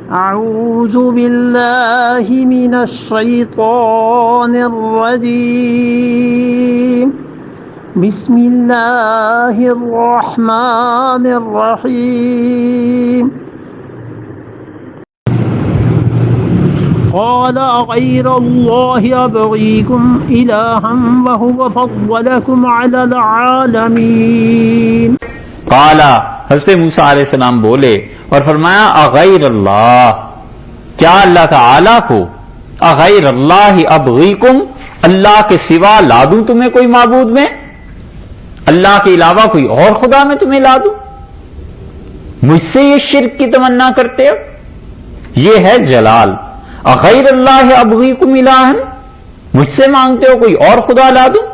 أعوذ بالله من الشيطان الرجيم بسم الله الرحمن الرحيم قال غير الله أبغيكم إلها وهو فضلكم على العالمين قال حضرت موسیٰ علیہ السلام بولے اور فرمایا اغیر اللہ، کیا اللہ تعالی کو اغیر اللہ ابغیکم، اللہ کے سوا لا دوں تمہیں کوئی معبود میں، اللہ کے علاوہ کوئی اور خدا میں تمہیں لا دوں؟ مجھ سے یہ شرک کی تمنا کرتے ہو؟ یہ ہے جلال. اغیر اللہ ابغیکم الہن، مجھ سے مانگتے ہو کوئی اور خدا لا دوں؟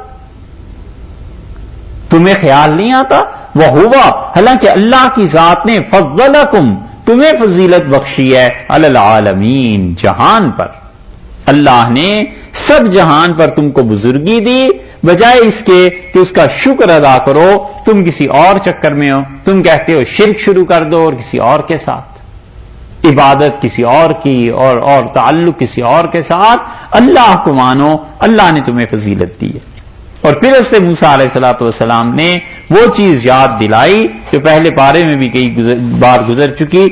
تمہیں خیال نہیں آتا وہ ہوا، حالانکہ اللہ کی ذات نے فضلکم، تمہیں فضیلت بخشی ہے علی العالمین، جہان پر. اللہ نے سب جہان پر تم کو بزرگی دی، بجائے اس کے کہ اس کا شکر ادا کرو تم کسی اور چکر میں ہو. تم کہتے ہو شرک شروع کر دو اور کسی اور کے ساتھ عبادت کسی اور کی اور تعلق کسی اور کے ساتھ. اللہ کو مانو، اللہ نے تمہیں فضیلت دی ہے. اور پھر حضرت موسیٰ علیہ الصلوۃ والسلام نے وہ چیز یاد دلائی جو پہلے پارے میں بھی کئی بار گزر چکی.